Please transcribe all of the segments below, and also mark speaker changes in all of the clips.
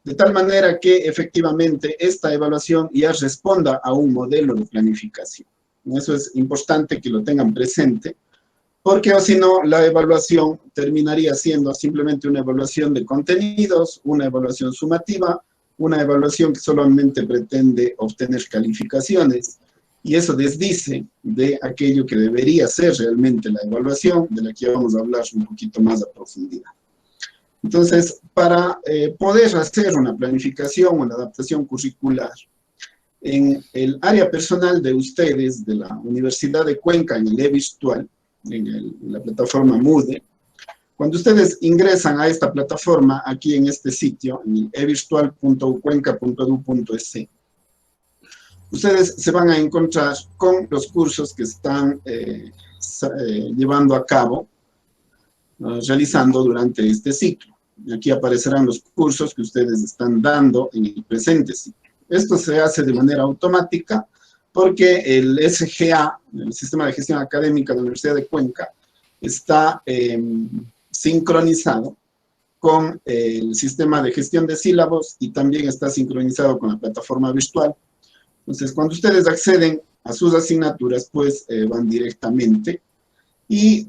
Speaker 1: de tal manera que efectivamente esta evaluación ya responda a un modelo de planificación. Eso es importante que lo tengan presente, porque o si no, la evaluación terminaría siendo simplemente una evaluación de contenidos, una evaluación sumativa, una evaluación que solamente pretende obtener calificaciones, y eso desdice de aquello que debería ser realmente la evaluación, de la que vamos a hablar un poquito más a profundidad. Entonces, para poder hacer una planificación, una adaptación curricular, en el área personal de ustedes, de la Universidad de Cuenca, en el e-virtual, en la plataforma Moodle, cuando ustedes ingresan a esta plataforma, aquí en este sitio, en evirtual.cuenca.edu.es, ustedes se van a encontrar con los cursos que están llevando a cabo, realizando durante este ciclo. Aquí aparecerán los cursos que ustedes están dando en el presente ciclo. Esto se hace de manera automática porque el SGA, el Sistema de Gestión Académica de la Universidad de Cuenca, está sincronizado con el sistema de gestión de sílabos y también está sincronizado con la plataforma virtual. Entonces, cuando ustedes acceden a sus asignaturas, pues van directamente y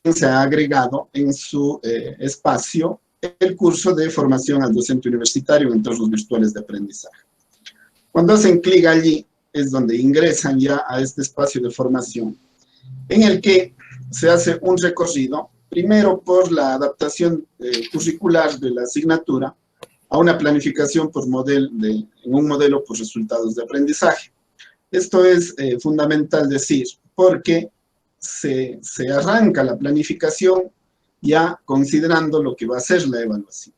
Speaker 1: se ha agregado en su espacio el curso de formación al docente universitario en entornos virtuales de aprendizaje. Cuando hacen clic allí, es donde ingresan ya a este espacio de formación, en el que se hace un recorrido, primero por la adaptación curricular de la asignatura a una planificación por en un modelo por resultados de aprendizaje. Esto es fundamental decir, porque se arranca la planificación ya considerando lo que va a ser la evaluación.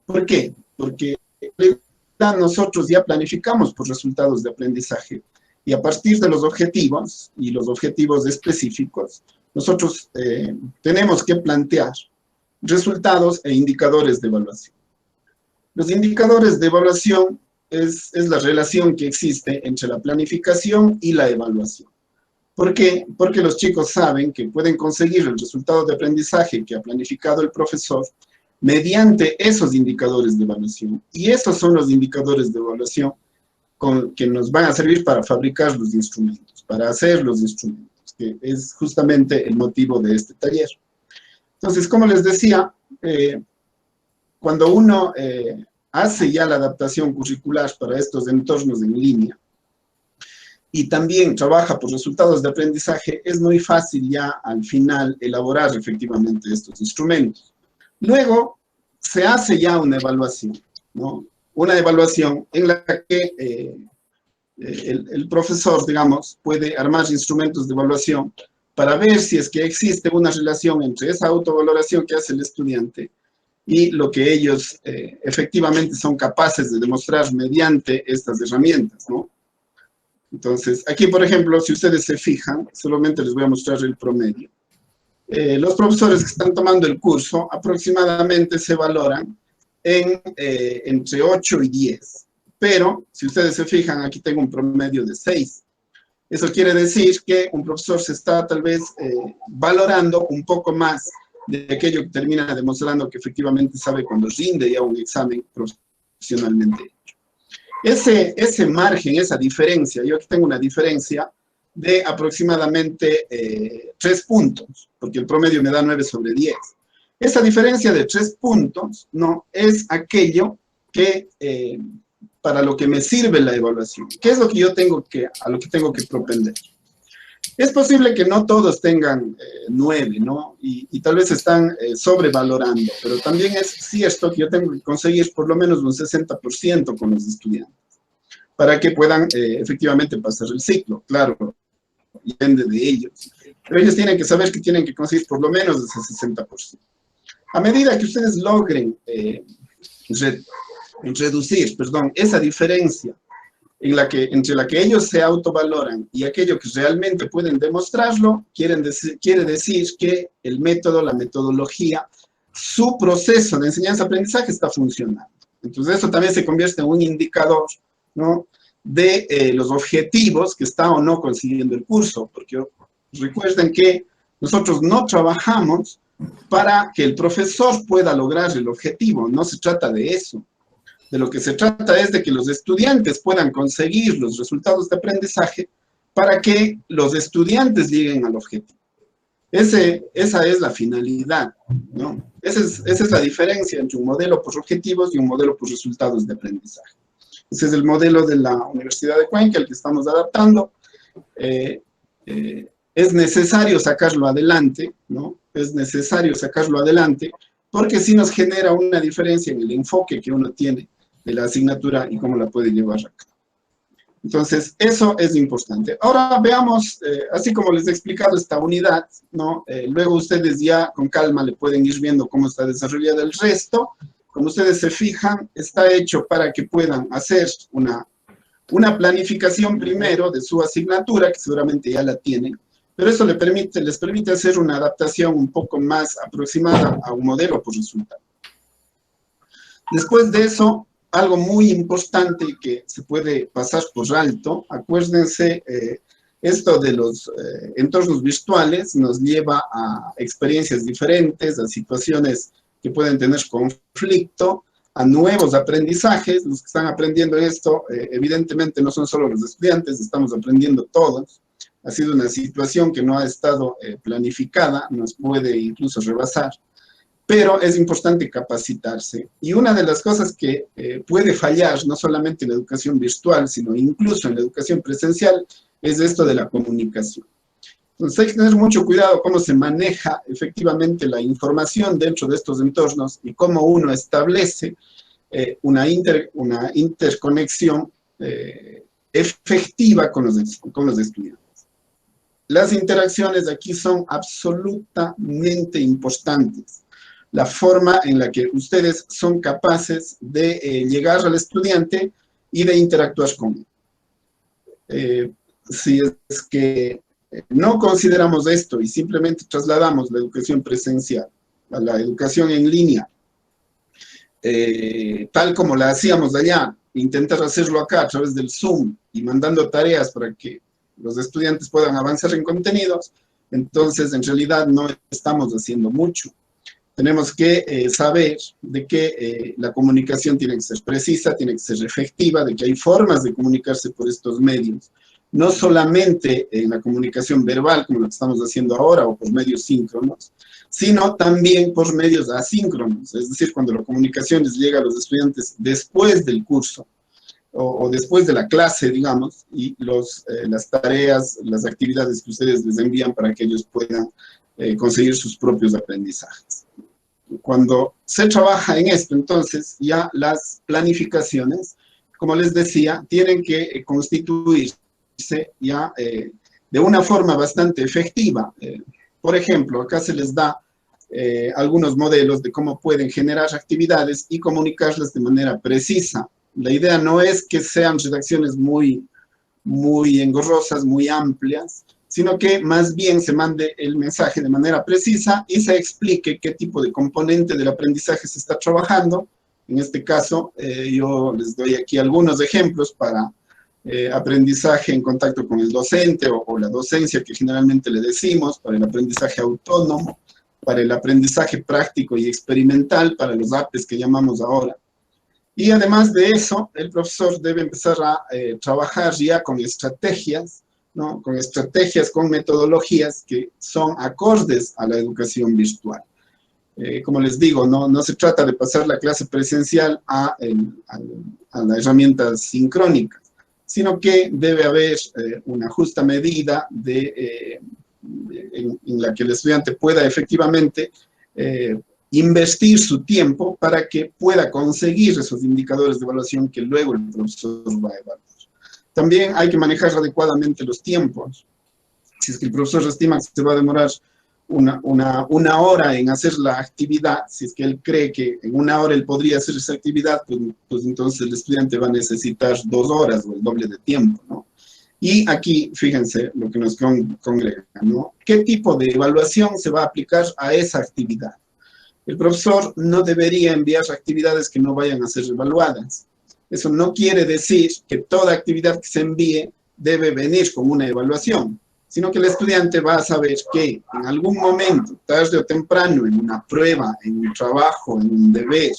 Speaker 1: ¿Por qué? Porque nosotros ya planificamos por resultados de aprendizaje y a partir de los objetivos y los objetivos específicos, nosotros tenemos que plantear resultados e indicadores de evaluación. Los indicadores de evaluación es la relación que existe entre la planificación y la evaluación. ¿Por qué? Porque los chicos saben que pueden conseguir el resultado de aprendizaje que ha planificado el profesor mediante esos indicadores de evaluación. Y esos son los indicadores de evaluación que nos van a servir para fabricar los instrumentos, para hacer los instrumentos, que es justamente el motivo de este taller. Entonces, como les decía, cuando uno hace ya la adaptación curricular para estos entornos en línea, y también trabaja por resultados de aprendizaje, es muy fácil ya al final elaborar efectivamente estos instrumentos. Luego se hace ya una evaluación, ¿no? Una evaluación en la que el profesor, digamos, puede armar instrumentos de evaluación para ver si es que existe una relación entre esa autovaloración que hace el estudiante y lo que ellos efectivamente son capaces de demostrar mediante estas herramientas, ¿no? Entonces, aquí, por ejemplo, si ustedes se fijan, solamente les voy a mostrar el promedio. Los profesores que están tomando el curso aproximadamente se valoran entre 8 y 10. Pero, si ustedes se fijan, aquí tengo un promedio de 6. Eso quiere decir que un profesor se está tal vez valorando un poco más de aquello que termina demostrando que efectivamente sabe cuando rinde ya un examen profesionalmente. Ese margen, esa diferencia, yo aquí tengo una diferencia de aproximadamente 3 puntos, porque el promedio me da 9 sobre 10. Esa diferencia de 3 puntos, ¿no? Es aquello que, para lo que me sirve la evaluación. ¿Qué es lo que yo tengo a lo que tengo que propender? Es posible que no todos tengan 9, ¿no? Y tal vez están sobrevalorando, pero también es cierto que yo tengo que conseguir por lo menos un 60% con los estudiantes para que puedan efectivamente pasar el ciclo. Claro, depende de ellos. Pero ellos tienen que saber que tienen que conseguir por lo menos ese 60%. A medida que ustedes logren reducir, esa diferencia entre la que ellos se autovaloran y aquello que realmente pueden demostrarlo, quiere decir que el método, la metodología, su proceso de enseñanza-aprendizaje está funcionando. Entonces, eso también se convierte en un indicador, ¿no?, de los objetivos que está o no consiguiendo el curso, porque recuerden que nosotros no trabajamos para que el profesor pueda lograr el objetivo. No se trata de eso. De lo que se trata es de que los estudiantes puedan conseguir los resultados de aprendizaje para que los estudiantes lleguen al objetivo. Esa es la finalidad, ¿no? Esa es la diferencia entre un modelo por objetivos y un modelo por resultados de aprendizaje. Ese es el modelo de la Universidad de Cuenca, el que estamos adaptando. Es necesario sacarlo adelante, ¿no? Es necesario sacarlo adelante porque sí nos genera una diferencia en el enfoque que uno tiene de la asignatura y cómo la puede llevar a cabo. Entonces, eso es importante. Ahora veamos, así como les he explicado esta unidad, ¿no? Luego ustedes ya con calma le pueden ir viendo cómo está desarrollado el resto. Como ustedes se fijan, está hecho para que puedan hacer una planificación primero de su asignatura, que seguramente ya la tienen, pero eso les permite hacer una adaptación un poco más aproximada a un modelo por resultado. Después de eso, algo muy importante que se puede pasar por alto, acuérdense, esto de los entornos virtuales nos lleva a experiencias diferentes, a situaciones que pueden tener conflicto, a nuevos aprendizajes. Los que están aprendiendo esto, evidentemente no son solo los estudiantes, estamos aprendiendo todos. Ha sido una situación que no ha estado planificada, nos puede incluso rebasar, pero es importante capacitarse. Y una de las cosas que puede fallar, no solamente en la educación virtual, sino incluso en la educación presencial, es esto de la comunicación. Entonces hay que tener mucho cuidado cómo se maneja efectivamente la información dentro de estos entornos y cómo uno establece una interconexión efectiva con los estudiantes. Las interacciones aquí son absolutamente importantes. La forma en la que ustedes son capaces de llegar al estudiante y de interactuar con él. Si es que no consideramos esto y simplemente trasladamos la educación presencial a la educación en línea, tal como la hacíamos allá, intentar hacerlo acá a través del Zoom y mandando tareas para que los estudiantes puedan avanzar en contenidos, entonces en realidad no estamos haciendo mucho. Tenemos que saber de que la comunicación tiene que ser precisa, tiene que ser efectiva, de que hay formas de comunicarse por estos medios, no solamente en la comunicación verbal, como lo que estamos haciendo ahora, o por medios síncronos, sino también por medios asíncronos, es decir, cuando la comunicación les llega a los estudiantes después del curso, o después de la clase, digamos, y las tareas, las actividades que ustedes les envían para que ellos puedan conseguir sus propios aprendizajes. Cuando se trabaja en esto, entonces ya las planificaciones, como les decía, tienen que constituirse ya de una forma bastante efectiva. Por ejemplo, acá se les da algunos modelos de cómo pueden generar actividades y comunicarlas de manera precisa. La idea no es que sean redacciones muy engorrosas, muy amplias, sino que más bien se mande el mensaje de manera precisa y se explique qué tipo de componente del aprendizaje se está trabajando. En este caso, yo les doy aquí algunos ejemplos para aprendizaje en contacto con el docente o la docencia que generalmente le decimos, para el aprendizaje autónomo, para el aprendizaje práctico y experimental, para los APES que llamamos ahora. Y además de eso, el profesor debe empezar a trabajar ya con estrategias, ¿no? Con estrategias, con metodologías que son acordes a la educación virtual. Como les digo, no se trata de pasar la clase presencial a la herramienta sincrónica, sino que debe haber una justa medida en la que el estudiante pueda efectivamente invertir su tiempo para que pueda conseguir esos indicadores de evaluación que luego el profesor va a evaluar. También hay que manejar adecuadamente los tiempos. Si es que el profesor estima que se va a demorar una hora en hacer la actividad, si es que él cree que en una hora él podría hacer esa actividad, pues entonces el estudiante va a necesitar 2 horas o el doble de tiempo, ¿no? Y aquí, fíjense lo que nos congrega, ¿no? ¿Qué tipo de evaluación se va a aplicar a esa actividad? El profesor no debería enviar actividades que no vayan a ser evaluadas. Eso no quiere decir que toda actividad que se envíe debe venir con una evaluación. sino que el estudiante va a saber que en algún momento, tarde o temprano, en una prueba, en un trabajo, en un deber,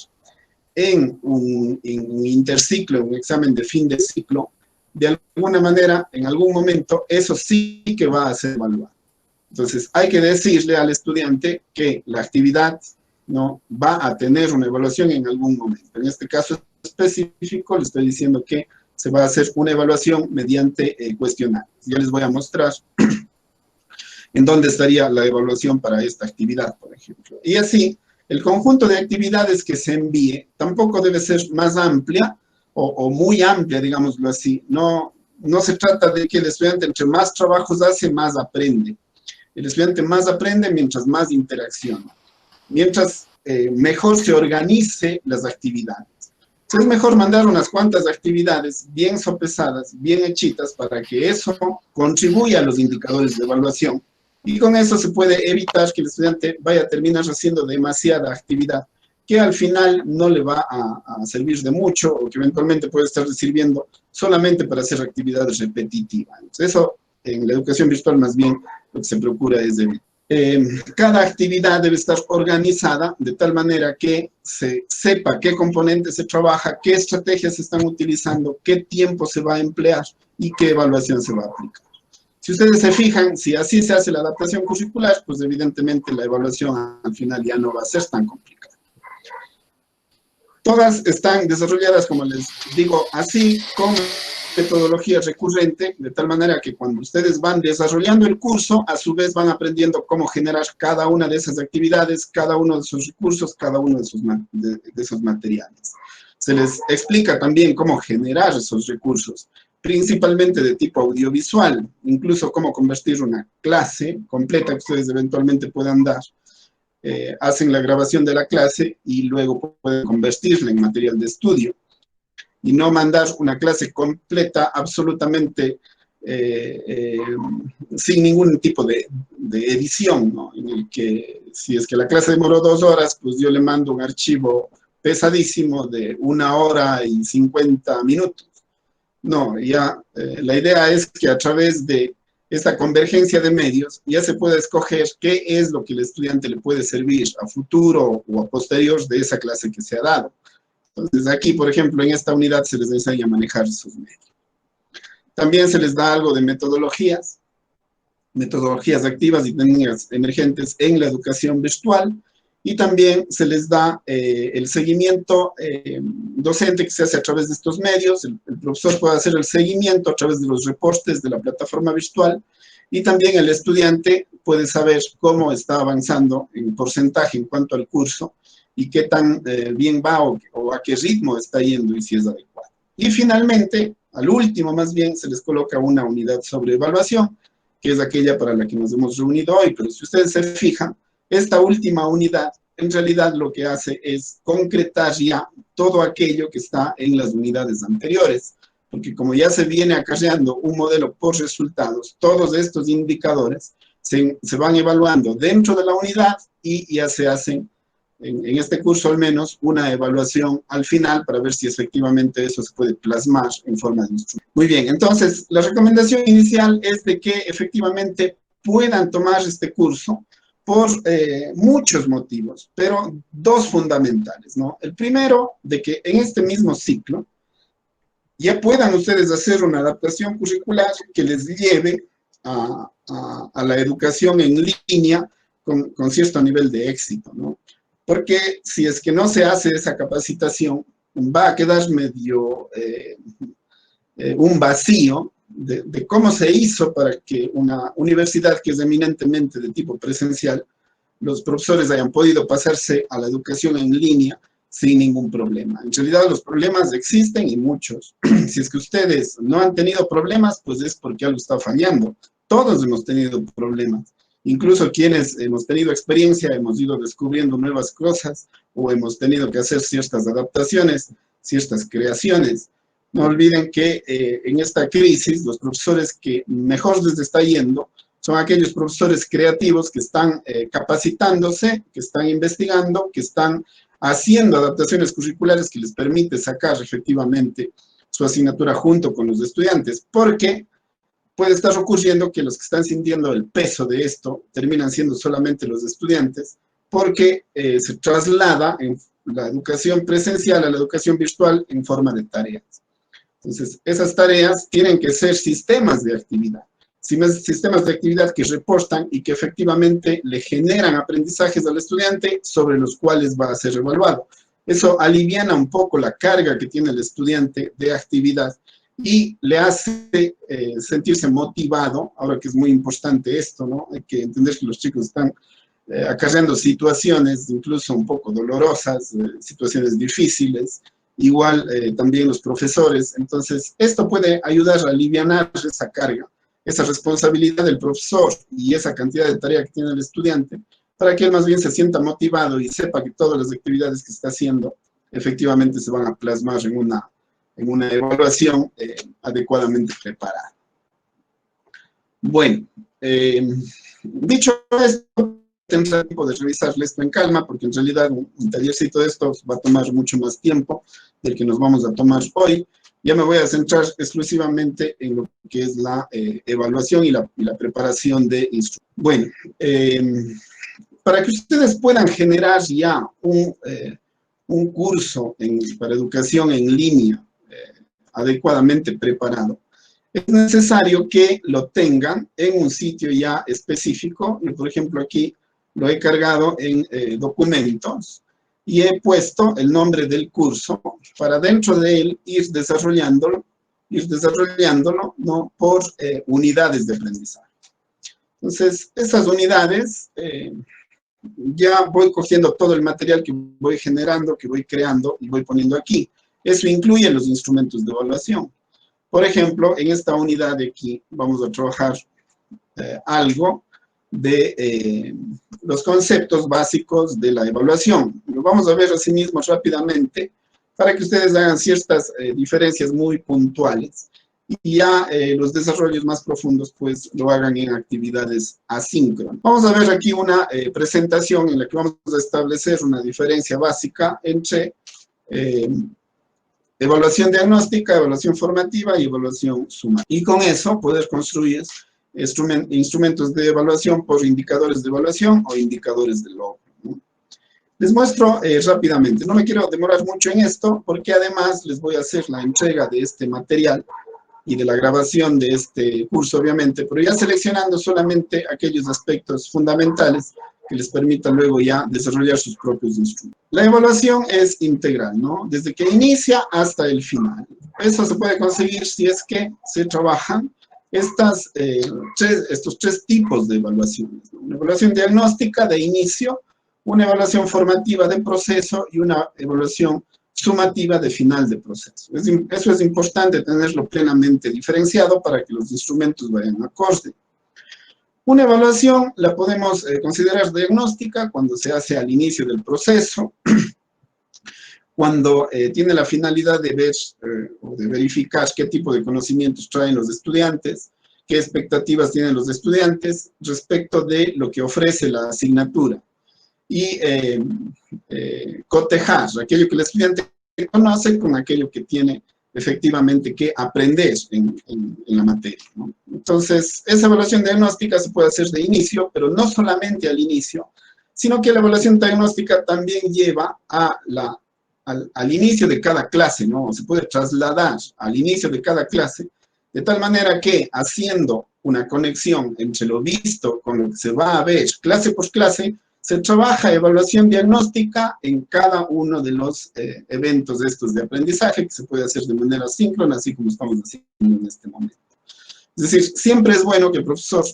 Speaker 1: en un interciclo, un examen de fin de ciclo, de alguna manera, en algún momento, eso sí que va a ser evaluado. Entonces, hay que decirle al estudiante que la actividad no va a tener una evaluación en algún momento. En este caso específico, le estoy diciendo que se va a hacer una evaluación mediante cuestionarios. Ya les voy a mostrar en dónde estaría la evaluación para esta actividad, por ejemplo. Y así, el conjunto de actividades que se envíe tampoco debe ser más amplia o muy amplia, digámoslo así. No se trata de que el estudiante entre más trabajos hace, más aprende. El estudiante más aprende mientras más interacciona. Mientras mejor se organice las actividades. Entonces es mejor mandar unas cuantas actividades bien sopesadas, bien hechitas, para que eso contribuya a los indicadores de evaluación. Y con eso se puede evitar que el estudiante vaya a terminar haciendo demasiada actividad, que al final no le va a servir de mucho, o que eventualmente puede estar sirviendo solamente para hacer actividades repetitivas. Entonces eso, en la educación virtual, más bien, lo que se procura es evitar. Cada actividad debe estar organizada de tal manera que se sepa qué componentes se trabaja, qué estrategias se están utilizando, qué tiempo se va a emplear y qué evaluación se va a aplicar. Si ustedes se fijan, si así se hace la adaptación curricular, pues evidentemente la evaluación al final ya no va a ser tan complicada. Todas están desarrolladas, como les digo, así con metodología recurrente, de tal manera que cuando ustedes van desarrollando el curso, a su vez van aprendiendo cómo generar cada una de esas actividades, cada uno de sus recursos, cada uno de esos materiales. Se les explica también cómo generar esos recursos, principalmente de tipo audiovisual, incluso cómo convertir una clase completa que ustedes eventualmente puedan dar. Hacen la grabación de la clase y luego pueden convertirla en material de estudio. Y no mandar una clase completa absolutamente sin ningún tipo de edición, ¿no? En el que si es que la clase demoró 2 horas, pues yo le mando un archivo pesadísimo de 1 hora y 50 minutos. No, ya la idea es que a través de esta convergencia de medios ya se puede escoger qué es lo que el estudiante le puede servir a futuro o a posterior de esa clase que se ha dado. Entonces aquí, por ejemplo, en esta unidad se les enseña a manejar esos medios. También se les da algo de metodologías activas y técnicas emergentes en la educación virtual, y también se les da el seguimiento docente que se hace a través de estos medios. El profesor puede hacer el seguimiento a través de los reportes de la plataforma virtual, y también el estudiante puede saber cómo está avanzando en porcentaje en cuanto al curso, y qué tan bien va o a qué ritmo está yendo y si es adecuado. Y finalmente, al último más bien, se les coloca una unidad sobre evaluación, que es aquella para la que nos hemos reunido hoy. Pero si ustedes se fijan, esta última unidad en realidad lo que hace es concretar ya todo aquello que está en las unidades anteriores, porque como ya se viene acarreando un modelo por resultados, todos estos indicadores se van evaluando dentro de la unidad y ya se hacen, en este curso al menos, una evaluación al final para ver si efectivamente eso se puede plasmar en forma de instrumento. Muy bien, entonces la recomendación inicial es de que efectivamente puedan tomar este curso por muchos motivos, pero 2 fundamentales, ¿no? El primero, de que en este mismo ciclo ya puedan ustedes hacer una adaptación curricular que les lleve a la educación en línea con cierto nivel de éxito, ¿no? Porque si es que no se hace esa capacitación, va a quedar medio un vacío de cómo se hizo para que una universidad que es eminentemente de tipo presencial, los profesores hayan podido pasarse a la educación en línea sin ningún problema. En realidad los problemas existen y muchos. Si es que ustedes no han tenido problemas, pues es porque algo está fallando. Todos hemos tenido problemas. Incluso quienes hemos tenido experiencia, hemos ido descubriendo nuevas cosas o hemos tenido que hacer ciertas adaptaciones, ciertas creaciones. No olviden que en esta crisis los profesores que mejor les está yendo son aquellos profesores creativos que están capacitándose, que están investigando, que están haciendo adaptaciones curriculares que les permite sacar efectivamente su asignatura junto con los estudiantes, porque puede estar ocurriendo que los que están sintiendo el peso de esto terminan siendo solamente los estudiantes, porque se traslada en la educación presencial a la educación virtual en forma de tareas. Entonces, esas tareas tienen que ser sistemas de actividad que reportan y que efectivamente le generan aprendizajes al estudiante sobre los cuales va a ser evaluado. Eso aliviana un poco la carga que tiene el estudiante de actividad y le hace sentirse motivado. Ahora que es muy importante esto, ¿no? Hay que entender que los chicos están acarreando situaciones incluso un poco dolorosas, situaciones difíciles, igual también los profesores. Entonces, esto puede ayudar a alivianar esa carga, esa responsabilidad del profesor y esa cantidad de tarea que tiene el estudiante, para que él más bien se sienta motivado y sepa que todas las actividades que está haciendo efectivamente se van a plasmar en una evaluación adecuadamente preparada. Bueno, dicho esto, tendrá tiempo de revisarle esto en calma, porque en realidad un tallercito de esto va a tomar mucho más tiempo del que nos vamos a tomar hoy. Ya me voy a centrar exclusivamente en lo que es la evaluación y la preparación de instrumentos. Bueno, para que ustedes puedan generar ya un curso para educación en línea adecuadamente preparado, es necesario que lo tengan en un sitio ya específico. Yo, por ejemplo, aquí lo he cargado en documentos y he puesto el nombre del curso para dentro de él ir desarrollándolo, ¿no? Por unidades de aprendizaje. Entonces, esas unidades, ya voy cogiendo todo el material que voy generando, que voy creando y voy poniendo aquí. Eso incluye los instrumentos de evaluación. Por ejemplo, en esta unidad de aquí vamos a trabajar algo de los conceptos básicos de la evaluación. Lo vamos a ver así mismo rápidamente para que ustedes hagan ciertas diferencias muy puntuales y ya los desarrollos más profundos pues lo hagan en actividades asíncronas. Vamos a ver aquí una presentación en la que vamos a establecer una diferencia básica entre evaluación diagnóstica, evaluación formativa y evaluación sumativa. Y con eso poder construir instrumentos de evaluación por indicadores de evaluación o indicadores de logro, ¿no? Les muestro rápidamente. No me quiero demorar mucho en esto porque además les voy a hacer la entrega de este material y de la grabación de este curso, obviamente, pero ya seleccionando solamente aquellos aspectos fundamentales que les permitan luego ya desarrollar sus propios instrumentos. La evaluación es integral, ¿no? Desde que inicia hasta el final. Eso se puede conseguir si es que se trabajan estos tres tipos de evaluaciones, ¿no? Una evaluación diagnóstica de inicio, una evaluación formativa de proceso y una evaluación sumativa de final de proceso. Eso es importante tenerlo plenamente diferenciado para que los instrumentos vayan acorde. Una evaluación la podemos considerar diagnóstica cuando se hace al inicio del proceso, cuando tiene la finalidad de ver o de verificar qué tipo de conocimientos traen los estudiantes, qué expectativas tienen los estudiantes respecto de lo que ofrece la asignatura. Y cotejar aquello que el estudiante conoce con aquello que tiene efectivamente que aprender en la materia, ¿no? Entonces, esa evaluación diagnóstica se puede hacer de inicio, pero no solamente al inicio, sino que la evaluación diagnóstica también lleva al inicio de cada clase, ¿no? Se puede trasladar al inicio de cada clase, de tal manera que haciendo una conexión entre lo visto con lo que se va a ver clase por clase, se trabaja evaluación diagnóstica en cada uno de los eventos estos de aprendizaje, que se puede hacer de manera síncrona, así como estamos haciendo en este momento. Es decir, siempre es bueno que el profesor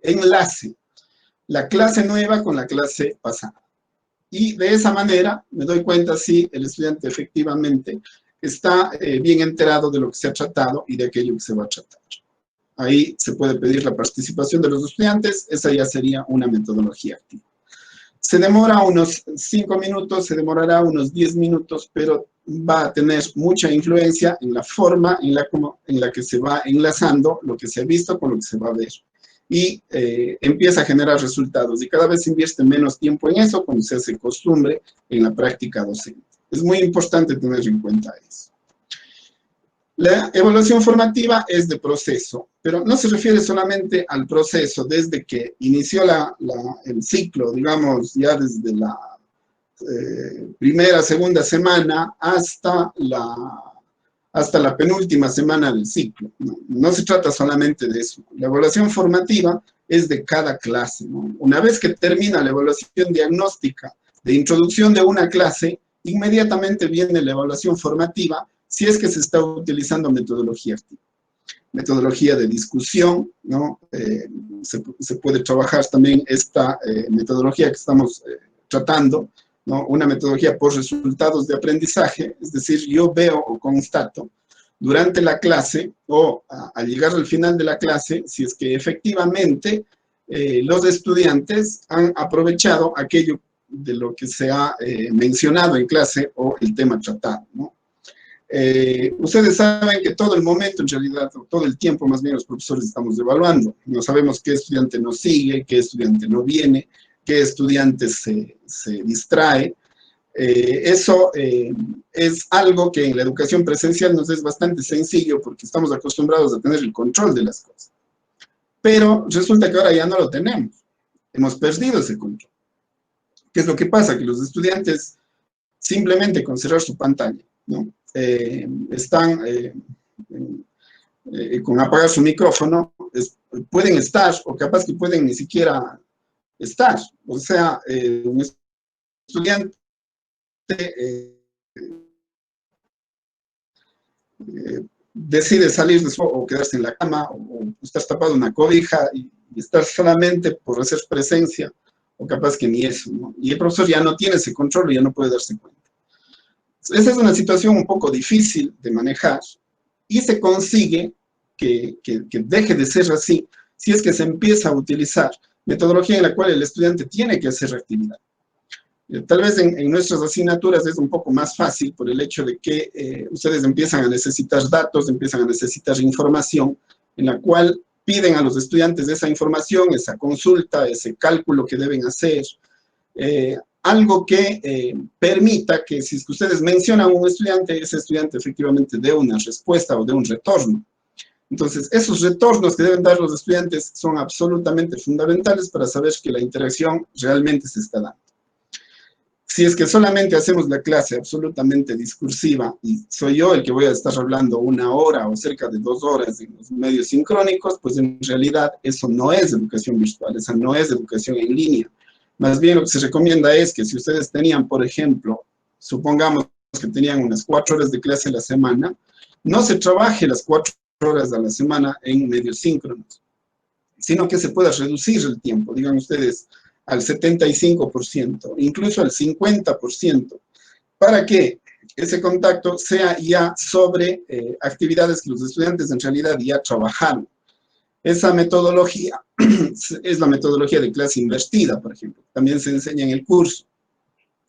Speaker 1: enlace la clase nueva con la clase pasada. Y de esa manera me doy cuenta si el estudiante efectivamente está bien enterado de lo que se ha tratado y de aquello que se va a tratar. Ahí se puede pedir la participación de los estudiantes, esa ya sería una metodología activa. Se demora unos 5 minutos, se demorará unos 10 minutos, pero va a tener mucha influencia en la forma en la que se va enlazando lo que se ha visto con lo que se va a ver. Y empieza a generar resultados y cada vez se invierte menos tiempo en eso cuando se hace costumbre en la práctica docente. Es muy importante tener en cuenta eso. La evaluación formativa es de proceso, pero no se refiere solamente al proceso desde que inició el ciclo, digamos, ya desde la primera, segunda semana hasta la penúltima semana del ciclo. No se trata solamente de eso. La evaluación formativa es de cada clase, ¿no? Una vez que termina la evaluación diagnóstica de introducción de una clase, inmediatamente viene la evaluación formativa si es que se está utilizando metodología activa. Metodología de discusión, ¿no? Se puede trabajar también esta metodología que estamos tratando, ¿no? Una metodología por resultados de aprendizaje, es decir, yo veo o constato durante la clase o al llegar al final de la clase, si es que efectivamente los estudiantes han aprovechado aquello de lo que se ha mencionado en clase o el tema tratado, ¿no? Ustedes saben que todo el momento, en realidad, o todo el tiempo más bien los profesores estamos evaluando. No sabemos qué estudiante nos sigue, qué estudiante no viene, qué estudiante se distrae. Eso es algo que en la educación presencial nos es bastante sencillo porque estamos acostumbrados a tener el control de las cosas. Pero resulta que ahora ya no lo tenemos. Hemos perdido ese control. ¿Qué es lo que pasa? Que los estudiantes simplemente con cerrar su pantalla, ¿no? Están con apagar su micrófono, pueden estar o capaz que pueden ni siquiera estar. O sea, un estudiante decide salir de su, o quedarse en la cama o estar tapado en una cobija y estar solamente por hacer presencia o capaz que ni eso, ¿no? Y el profesor ya no tiene ese control y ya no puede darse cuenta. Esa es una situación un poco difícil de manejar y se consigue que deje de ser así si es que se empieza a utilizar metodología en la cual el estudiante tiene que hacer actividad. Tal vez en nuestras asignaturas es un poco más fácil por el hecho de que ustedes empiezan a necesitar datos, empiezan a necesitar información en la cual piden a los estudiantes esa información, esa consulta, ese cálculo que deben hacer, algo que permita que si es que ustedes mencionan a un estudiante, ese estudiante efectivamente dé una respuesta o dé un retorno. Entonces, esos retornos que deben dar los estudiantes son absolutamente fundamentales para saber que la interacción realmente se está dando. Si es que solamente hacemos la clase absolutamente discursiva y soy yo el que voy a estar hablando 1 hora o cerca de 2 horas en los medios sincrónicos, pues en realidad eso no es educación virtual, esa no es educación en línea. Más bien lo que se recomienda es que si ustedes tenían, por ejemplo, supongamos que tenían unas 4 horas de clase a la semana, no se trabaje las 4 horas a la semana en medios síncronos, sino que se pueda reducir el tiempo, digan ustedes, al 75%, incluso al 50%, para que ese contacto sea ya sobre actividades que los estudiantes en realidad ya trabajaron. Esa metodología es la metodología de clase invertida, por ejemplo. También se enseña en el curso.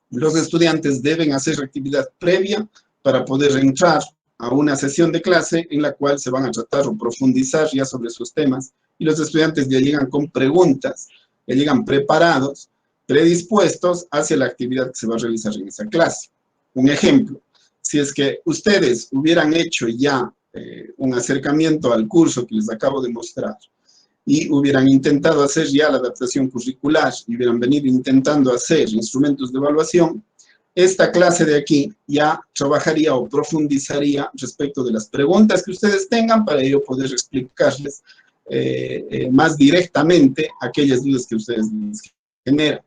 Speaker 1: Los estudiantes deben hacer actividad previa para poder entrar a una sesión de clase en la cual se van a tratar o profundizar ya sobre sus temas y los estudiantes ya llegan con preguntas, ya llegan preparados, predispuestos hacia la actividad que se va a realizar en esa clase. Un ejemplo, si es que ustedes hubieran hecho ya un acercamiento al curso que les acabo de mostrar y hubieran intentado hacer ya la adaptación curricular y hubieran venido intentando hacer instrumentos de evaluación, esta clase de aquí ya trabajaría o profundizaría respecto de las preguntas que ustedes tengan para ello poder explicarles más directamente aquellas dudas que ustedes les generan.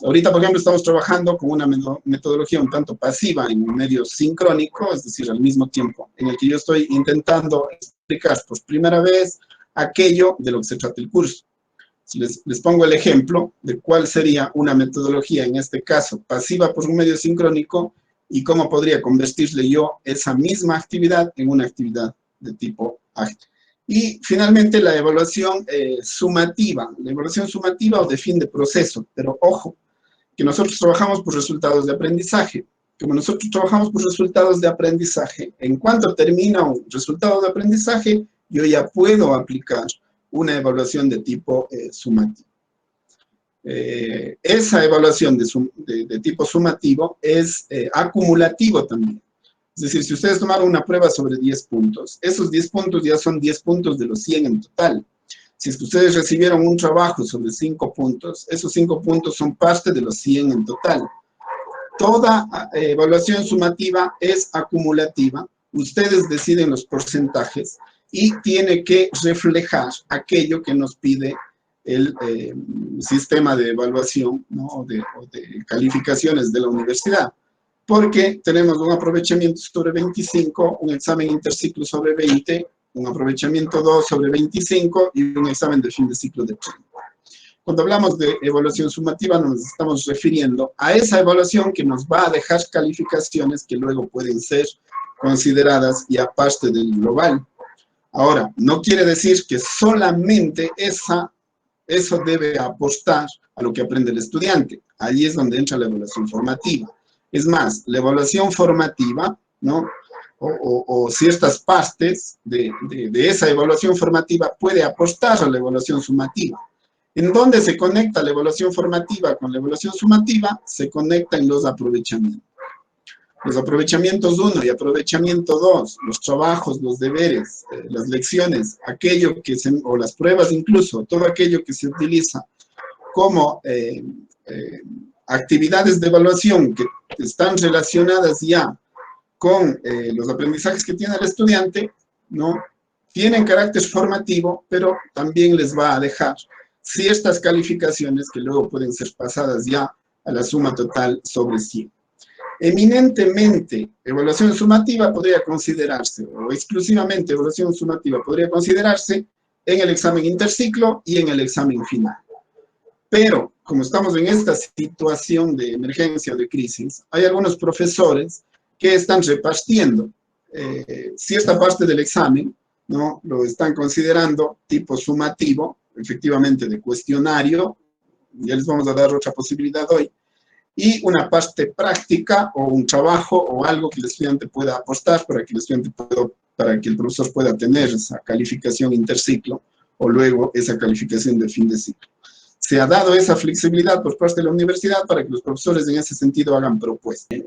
Speaker 1: Ahorita, por ejemplo, estamos trabajando con una metodología un tanto pasiva en un medio sincrónico, es decir, al mismo tiempo, en el que yo estoy intentando explicar por primera vez aquello de lo que se trata el curso. Si les pongo el ejemplo de cuál sería una metodología, en este caso, pasiva por un medio sincrónico, y cómo podría convertirle yo esa misma actividad en una actividad de tipo ágil. Y finalmente la evaluación sumativa. La evaluación sumativa o de fin de proceso, pero ojo, que nosotros trabajamos por resultados de aprendizaje. Como nosotros trabajamos por resultados de aprendizaje, en cuanto termina un resultado de aprendizaje, yo ya puedo aplicar una evaluación de tipo sumativo. Esa evaluación de tipo sumativo es acumulativo también. Es decir, si ustedes tomaron una prueba sobre 10 puntos, esos 10 puntos ya son 10 puntos de los 100 en total. Si es que ustedes recibieron un trabajo sobre 5 puntos, esos 5 puntos son parte de los 100 en total. Toda evaluación sumativa es acumulativa. Ustedes deciden los porcentajes y tiene que reflejar aquello que nos pide el sistema de evaluación, ¿no? o de calificaciones de la universidad. Porque tenemos un aprovechamiento sobre 25, un examen interciclo sobre 20, un aprovechamiento 2 sobre 25 y un examen de fin de ciclo de 30. Cuando hablamos de evaluación sumativa nos estamos refiriendo a esa evaluación que nos va a dejar calificaciones que luego pueden ser consideradas ya parte del global. Ahora, no quiere decir que solamente eso debe aportar a lo que aprende el estudiante. Allí es donde entra la evaluación formativa. Es más, la evaluación formativa, ¿no? o ciertas partes de esa evaluación formativa puede aportar a la evaluación sumativa. ¿En dónde se conecta la evaluación formativa con la evaluación sumativa? Se conecta en los aprovechamientos. Los aprovechamientos 1 y aprovechamiento 2, los trabajos, los deberes, las lecciones, aquello que o las pruebas incluso, todo aquello que se utiliza como actividades de evaluación que están relacionadas ya con los aprendizajes que tiene el estudiante, ¿no? Tienen carácter formativo, pero también les va a dejar ciertas calificaciones que luego pueden ser pasadas ya a la suma total sobre 100. Eminentemente, evaluación sumativa podría considerarse, o exclusivamente evaluación sumativa podría considerarse en el examen interciclo y en el examen final. Pero, como estamos en esta situación de emergencia o de crisis, hay algunos profesores que están repartiendo cierta parte del examen, ¿no? Lo están considerando tipo sumativo, efectivamente de cuestionario, ya les vamos a dar otra posibilidad hoy, y una parte práctica o un trabajo o algo que el estudiante pueda apostar para que el profesor pueda tener esa calificación interciclo o luego esa calificación de fin de ciclo. Se ha dado esa flexibilidad por parte de la universidad para que los profesores en ese sentido hagan propuestas.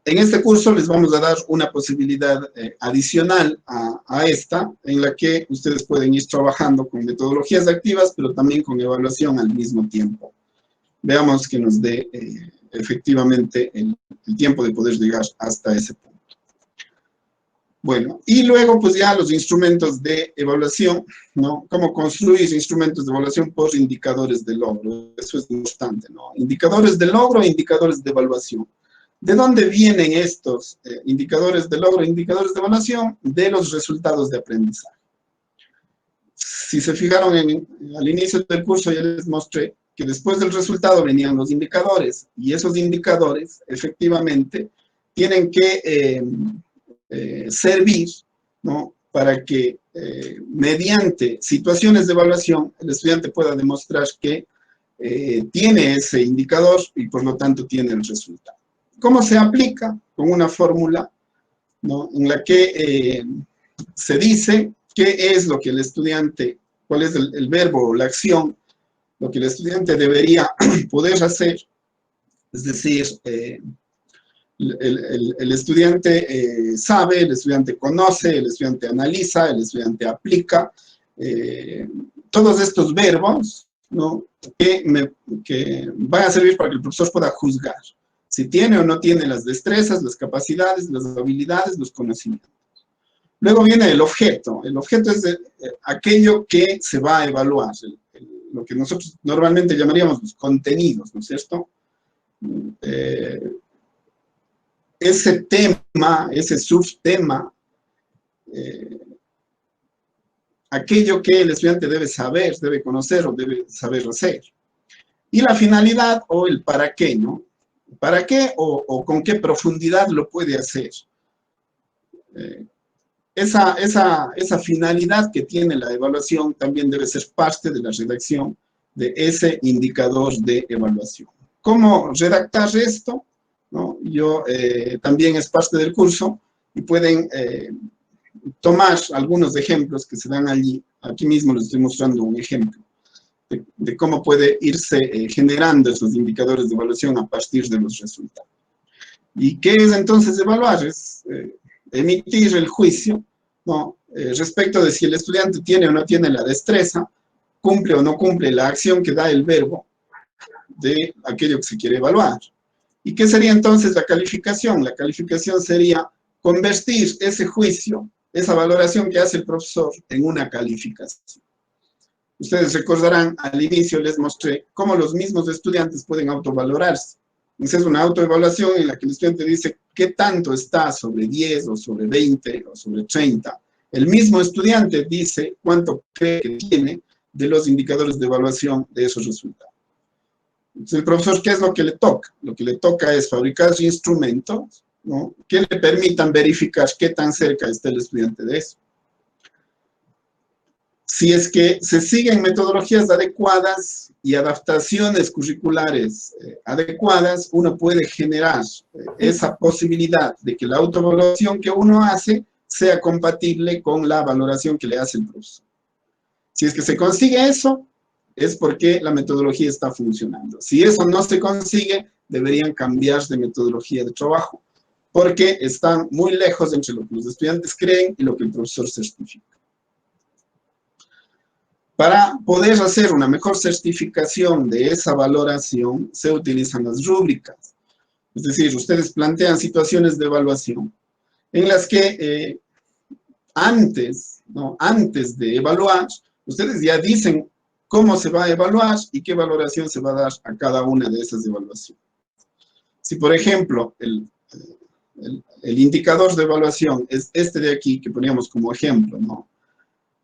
Speaker 1: En este curso les vamos a dar una posibilidad adicional a esta, en la que ustedes pueden ir trabajando con metodologías activas, pero también con evaluación al mismo tiempo. Veamos que nos dé efectivamente el tiempo de poder llegar hasta ese punto. Bueno, y luego pues ya los instrumentos de evaluación, ¿no? Cómo construir instrumentos de evaluación por indicadores de logro. Eso es importante, ¿no? Indicadores de logro e indicadores de evaluación. ¿De dónde vienen estos indicadores de logro e indicadores de evaluación? De los resultados de aprendizaje. Si se fijaron al inicio del curso ya les mostré que después del resultado venían los indicadores, y esos indicadores efectivamente tienen que servir, ¿no? Para que mediante situaciones de evaluación el estudiante pueda demostrar que tiene ese indicador y por lo tanto tiene el resultado. ¿Cómo se aplica? Con una fórmula, ¿no? En la que se dice qué es lo que el estudiante, cuál es el verbo o la acción, lo que el estudiante debería poder hacer. Es decir, el estudiante sabe, el estudiante conoce, el estudiante analiza, el estudiante aplica, todos estos verbos, ¿no? que van a servir para que el profesor pueda juzgar si tiene o no tiene las destrezas, las capacidades, las habilidades, los conocimientos. Luego viene el objeto. El objeto es aquello que se va a evaluar, lo que nosotros normalmente llamaríamos los contenidos, ¿no es cierto? Ese tema, ese subtema, aquello que el estudiante debe saber, debe conocer o debe saber hacer. Y la finalidad o el para qué, ¿no? ¿Para qué o con qué profundidad lo puede hacer? Esa finalidad que tiene la evaluación también debe ser parte de la redacción de ese indicador de evaluación. ¿Cómo redactar esto? ¿No? También es parte del curso y pueden tomar algunos ejemplos que se dan allí. Aquí mismo les estoy mostrando un ejemplo de cómo puede irse generando esos indicadores de evaluación a partir de los resultados. ¿Y qué es entonces evaluar? Es emitir el juicio, ¿no? Respecto de si el estudiante tiene o no tiene la destreza, cumple o no cumple la acción que da el verbo de aquello que se quiere evaluar. ¿Y qué sería entonces la calificación? La calificación sería convertir ese juicio, esa valoración que hace el profesor, en una calificación. Ustedes recordarán, al inicio les mostré cómo los mismos estudiantes pueden autovalorarse. Entonces es una autoevaluación en la que el estudiante dice qué tanto está sobre 10 o sobre 20 o sobre 30. El mismo estudiante dice cuánto cree que tiene de los indicadores de evaluación de esos resultados. Entonces el profesor, ¿qué es lo que le toca? Lo que le toca es fabricar instrumentos, ¿no?, que le permitan verificar qué tan cerca está el estudiante de eso. Si es que se siguen metodologías adecuadas y adaptaciones curriculares adecuadas, uno puede generar esa posibilidad de que la autoevaluación que uno hace sea compatible con la valoración que le hace el profesor. Si es que se consigue eso, es porque la metodología está funcionando. Si eso no se consigue, deberían cambiar de metodología de trabajo, porque están muy lejos entre lo que los estudiantes creen y lo que el profesor certifica. Para poder hacer una mejor certificación de esa valoración, se utilizan las rúbricas. Es decir, ustedes plantean situaciones de evaluación en las que antes de evaluar, ustedes ya dicen cómo se va a evaluar y qué valoración se va a dar a cada una de esas evaluaciones. Si, por ejemplo, el indicador de evaluación es este de aquí, que poníamos como ejemplo, ¿no?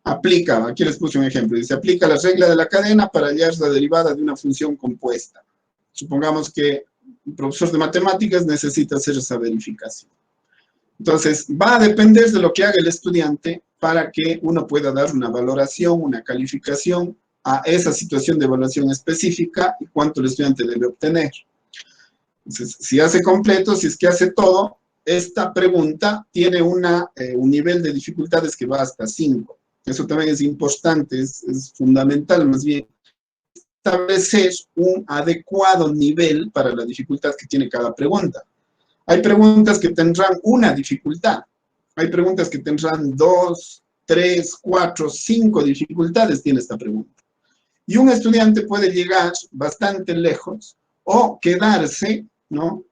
Speaker 1: Aplica, aquí les puse un ejemplo, dice, aplica la regla de la cadena para hallar la derivada de una función compuesta. Supongamos que un profesor de matemáticas necesita hacer esa verificación. Entonces, va a depender de lo que haga el estudiante para que uno pueda dar una valoración, una calificación a esa situación de evaluación específica y cuánto el estudiante debe obtener. Entonces, si hace completo, si es que hace todo, esta pregunta tiene un nivel de dificultades que va hasta 5. Eso también es importante, es fundamental más bien, establecer un adecuado nivel para la dificultad que tiene cada pregunta. Hay preguntas que tendrán una dificultad, hay preguntas que tendrán 2, 3, 4, 5 dificultades tiene esta pregunta. Y un estudiante puede llegar bastante lejos o quedarse, ¿no?,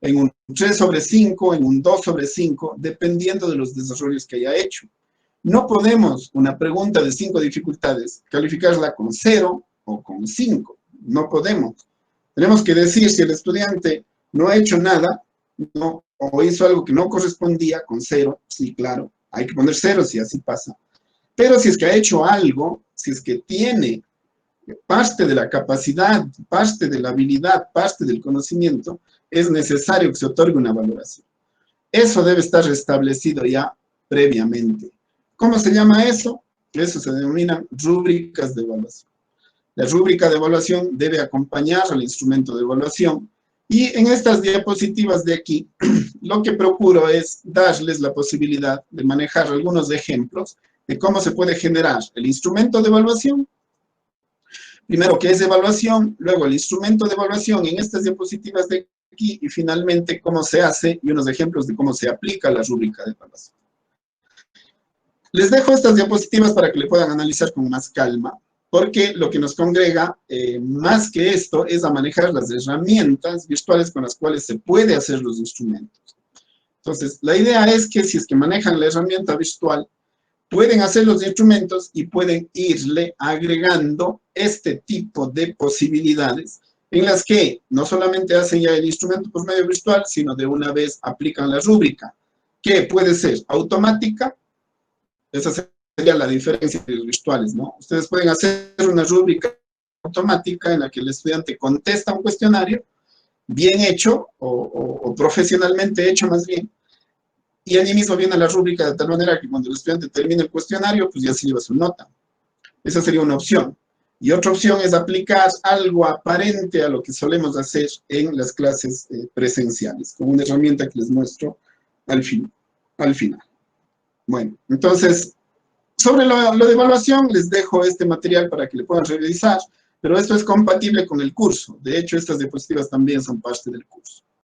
Speaker 1: en un 3 sobre 5, en un 2 sobre 5, dependiendo de los desarrollos que haya hecho. No podemos una pregunta de 5 dificultades calificarla con 0 o con 5. No podemos. Tenemos que decir si el estudiante no ha hecho nada, ¿no?, o hizo algo que no correspondía, con 0, sí, claro, hay que poner 0 si así pasa. Pero si es que ha hecho algo, si es que tiene parte de la capacidad, parte de la habilidad, parte del conocimiento, es necesario que se otorgue una valoración. Eso debe estar establecido ya previamente. ¿Cómo se llama eso? Eso se denomina rúbricas de evaluación. La rúbrica de evaluación debe acompañar al instrumento de evaluación. Y en estas diapositivas de aquí, lo que procuro es darles la posibilidad de manejar algunos ejemplos de cómo se puede generar el instrumento de evaluación. Primero, ¿qué es evaluación? Luego, el instrumento de evaluación en estas diapositivas de aquí. Y finalmente, cómo se hace y unos ejemplos de cómo se aplica la rúbrica de evaluación. Les dejo estas diapositivas para que le puedan analizar con más calma, porque lo que nos congrega, más que esto, es a manejar las herramientas virtuales con las cuales se puede hacer los instrumentos. Entonces, la idea es que si es que manejan la herramienta virtual, pueden hacer los instrumentos y pueden irle agregando este tipo de posibilidades en las que no solamente hacen ya el instrumento por medio virtual, sino de una vez aplican la rúbrica, que puede ser automática. Esa sería la diferencia de los virtuales, ¿no? Ustedes pueden hacer una rúbrica automática en la que el estudiante contesta un cuestionario bien hecho o profesionalmente hecho más bien, y allí mismo viene la rúbrica de tal manera que cuando el estudiante termine el cuestionario, pues ya se lleva su nota. Esa sería una opción. Y otra opción es aplicar algo aparente a lo que solemos hacer en las clases presenciales, con una herramienta que les muestro al final. Bueno, entonces, sobre lo de evaluación, les dejo este material para que le puedan revisar, pero esto es compatible con el curso. De hecho, estas diapositivas también son parte del curso.